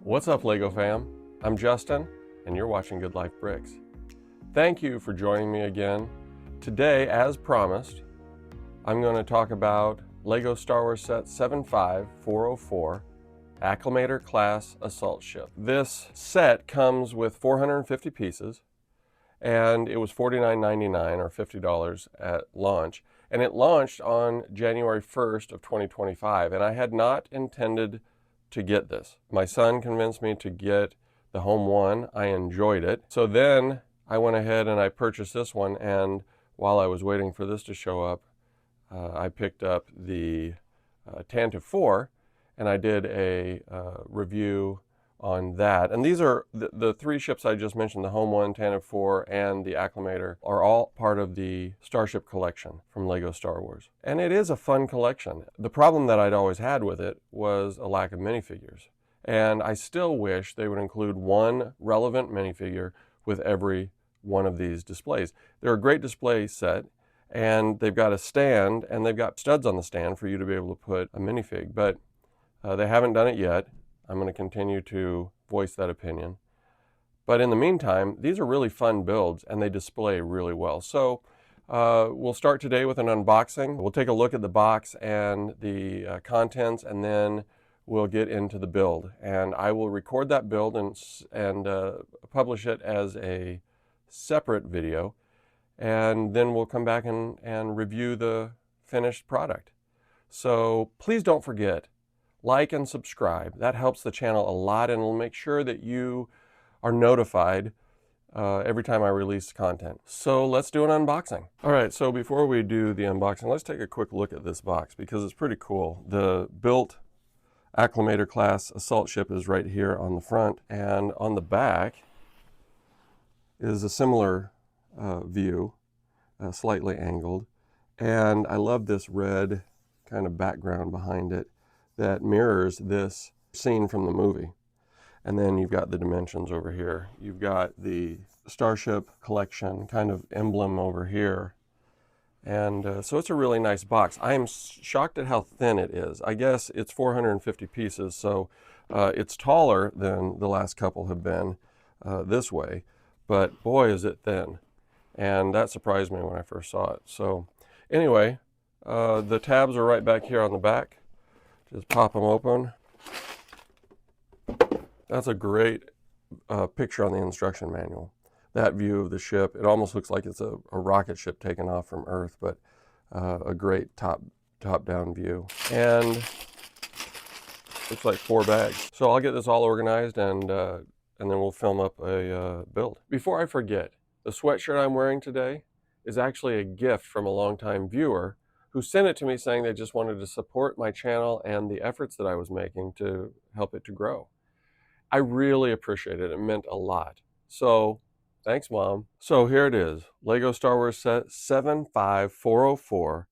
What's up, LEGO fam? I'm Justin, and you're watching Good Life Bricks. Thank you for joining me again. Today, as promised, I'm going to talk about LEGO Star Wars Set 75404 Acclamator-Class Assault Ship. This set comes with 450 pieces, and it was $49.99 or $50 at launch. And it launched on January 1st of 2025, and I had not intended to get this. My son convinced me to get the home one. I enjoyed it. So then I went ahead and I purchased this one, and while I was waiting for this to show up, I picked up the Tantive 4, and I did a review on that. And these are the three ships I just mentioned, the home one, Tantive 4, and the Acclamator, are all part of the Starship Collection from LEGO Star Wars. And it is a fun collection. The problem that I'd always had with it was a lack of minifigures. And I still wish they would include one relevant minifigure with every one of these displays. They're a great display set, and they've got a stand, and they've got studs on the stand for you to be able to put a minifig, but they haven't done it yet. I'm going to continue to voice that opinion. But in the meantime, these are really fun builds, and they display really well. So we'll start today with an unboxing. We'll take a look at the box and the contents, and then we'll get into the build. And I will record that build and publish it as a separate video. And then we'll come back and review the finished product. So please don't forget, like and subscribe. That helps the channel a lot, and will make sure that you are notified every time I release content. So let's do an unboxing. All right, so before we do the unboxing, let's take a quick look at this box because it's pretty cool. The built Acclamator-Class assault ship is right here on the front, and on the back is a similar view, slightly angled. And I love this red kind of background behind it that mirrors this scene from the movie. And then you've got the dimensions over here. You've got the Starship Collection kind of emblem over here. And so it's a really nice box. I am shocked at how thin it is. I guess it's 450 pieces, so it's taller than the last couple have been this way. But boy, is it thin. And that surprised me when I first saw it. So anyway, the tabs are right back here on the back. Just pop them open. That's a great picture on the instruction manual. That view of the ship, it almost looks like it's a rocket ship taken off from Earth, but a great top-down view. And looks like 4 bags. So I'll get this all organized, and then we'll film up a build. Before I forget, the sweatshirt I'm wearing today is actually a gift from a longtime viewer who sent it to me saying they just wanted to support my channel and the efforts that I was making to help it to grow. I really appreciate it. It meant a lot. So thanks, Mom. So here it is, LEGO Star Wars Set 75404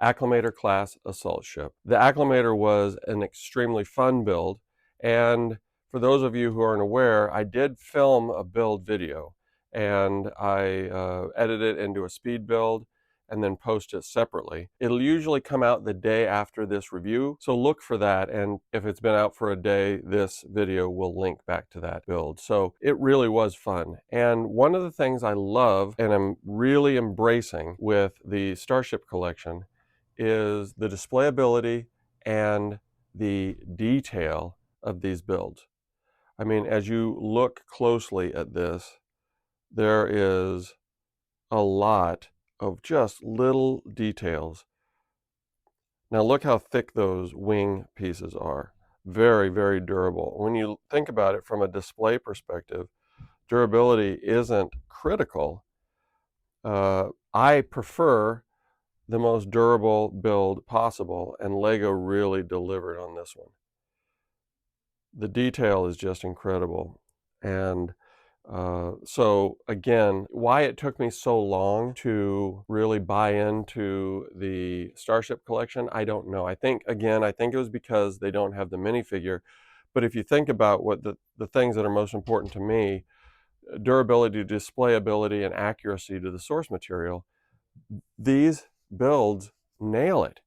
Acclamator-Class Assault Ship. The Acclamator was an extremely fun build, and for those of you who aren't aware, I did film a build video, and I edited it into a speed build and then post it separately. It'll usually come out the day after this review, so look for that, and if it's been out for a day, this video will link back to that build. So it really was fun. And one of the things I love and I'm really embracing with the Starship Collection is the displayability and the detail of these builds. I mean, as you look closely at this, there is a lot of just little details. Now look how thick those wing pieces are. Very, very durable. When you think about it from a display perspective, durability isn't critical. I prefer the most durable build possible, and LEGO really delivered on this one. The detail is just incredible. And so again, why it took me so long to really buy into the Starship Collection, I don't know. I think it was because they don't have the minifigure. But if you think about what the things that are most important to me, durability, displayability, and accuracy to the source material, these builds nail it.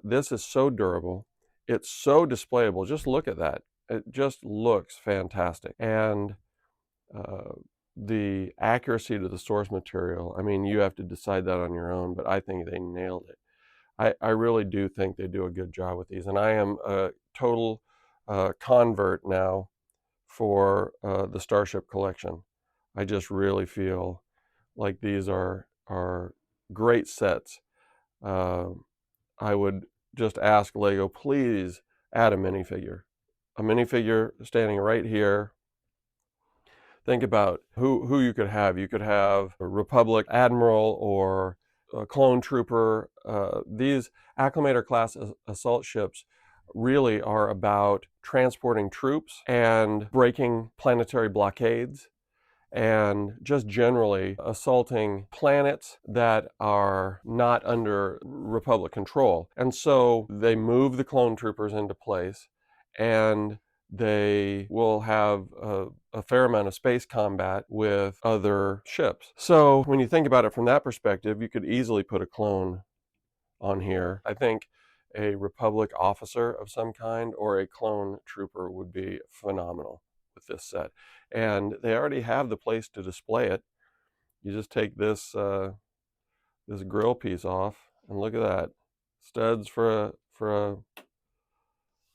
This is so durable. It's so displayable. Just look at that. It just looks fantastic. And the accuracy to the source material, I mean, you have to decide that on your own, but I think they nailed it. I really do think they do a good job with these, and I am a total convert now for the Starship Collection. I just really feel like these are great sets. I would just ask Lego, please add a minifigure. A minifigure standing right here. Think about who you could have. You could have a Republic Admiral or a clone trooper. These Acclamator-Class assault ships really are about transporting troops and breaking planetary blockades and just generally assaulting planets that are not under Republic control. And so they move the clone troopers into place, and they will have a fair amount of space combat with other ships. So when you think about it from that perspective, you could easily put a clone on here. I think a Republic officer of some kind or a clone trooper would be phenomenal with this set. And they already have the place to display it. You just take this this grill piece off, and look at that. Studs for a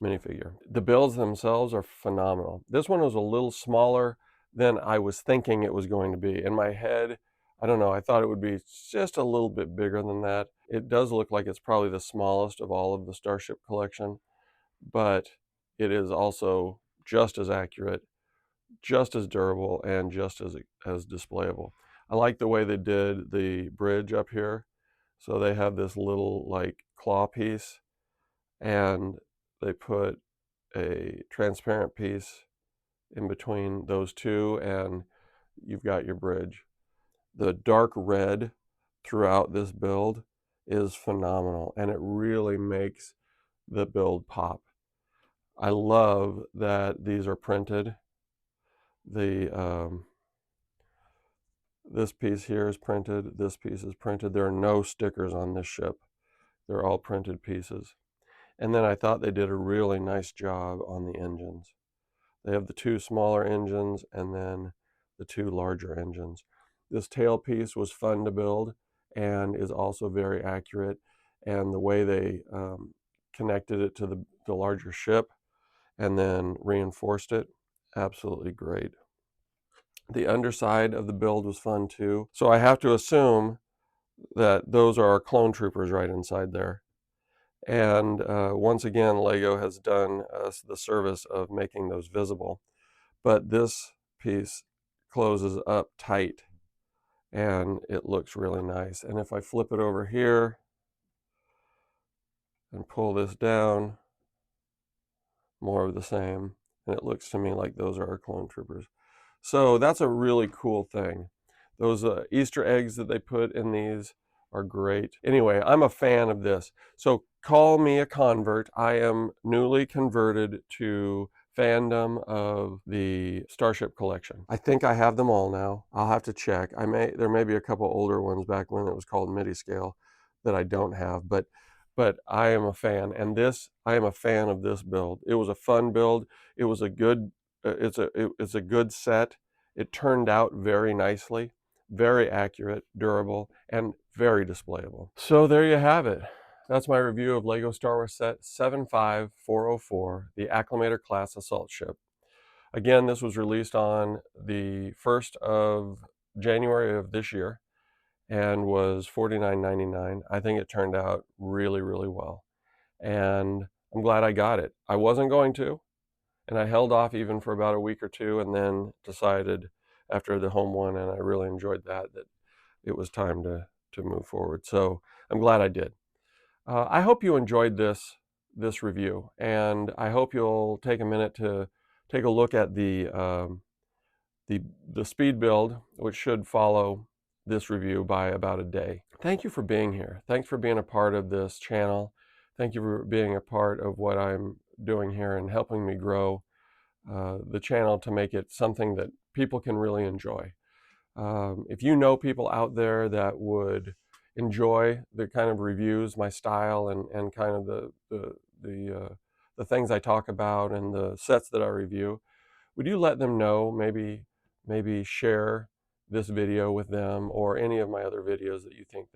minifigure. The builds themselves are phenomenal. This one was a little smaller than I was thinking it was going to be. In my head, I don't know, I thought it would be just a little bit bigger than that. It does look like it's probably the smallest of all of the Starship Collection, but it is also just as accurate, just as durable, and just as displayable. I like the way they did the bridge up here. So they have this little like claw piece, and they put a transparent piece in between those two, and you've got your bridge. The dark red throughout this build is phenomenal, and it really makes the build pop. I love that these are printed. The this piece here is printed, this piece is printed. There are no stickers on this ship. They're all printed pieces. And then I thought they did a really nice job on the engines. They have the two smaller engines and then the two larger engines. This tailpiece was fun to build and is also very accurate. And the way they connected it to the larger ship and then reinforced it, absolutely great. The underside of the build was fun too. So I have to assume that those are our clone troopers right inside there. And once again, Lego has done us the service of making those visible. But this piece closes up tight and it looks really nice. And if I flip it over here and pull this down, more of the same. And it looks to me like those are our clone troopers. So that's a really cool thing. Those Easter eggs that they put in these are great. Anyway, I'm a fan of this. So call me a convert. I am newly converted to fandom of the Starship Collection. I think I have them all now. I'll have to check. There may be a couple older ones back when it was called MIDI scale that I don't have, but I am a fan, and I am a fan of this build. It was a fun build. It was a good it's a good set. It turned out very nicely, very accurate, durable, and very displayable. So there you have it. That's my review of LEGO Star Wars Set 75404, the Acclamator-Class assault ship. Again, this was released on the 1st of January of this year and was $49.99. I think it turned out really, really well. And I'm glad I got it. I wasn't going to, and I held off even for about a week or two, and then decided after the home one, and I really enjoyed that it was time to move forward. So I'm glad I did. I hope you enjoyed this review, and I hope you'll take a minute to take a look at the speed build, which should follow this review by about a day. Thank you for being here. Thanks for being a part of this channel. Thank you for being a part of what I'm doing here and helping me grow the channel to make it something that people can really enjoy. If you know people out there that would enjoy the kind of reviews, my style, and kind of the the things I talk about and the sets that I review, would you let them know, maybe share this video with them or any of my other videos that you think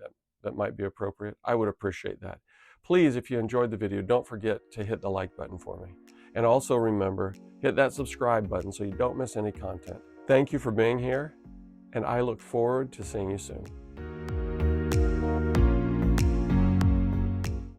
that might be appropriate? I would appreciate that. Please, if you enjoyed the video, don't forget to hit the like button for me. And also remember, hit that subscribe button so you don't miss any content. Thank you for being here, and I look forward to seeing you soon.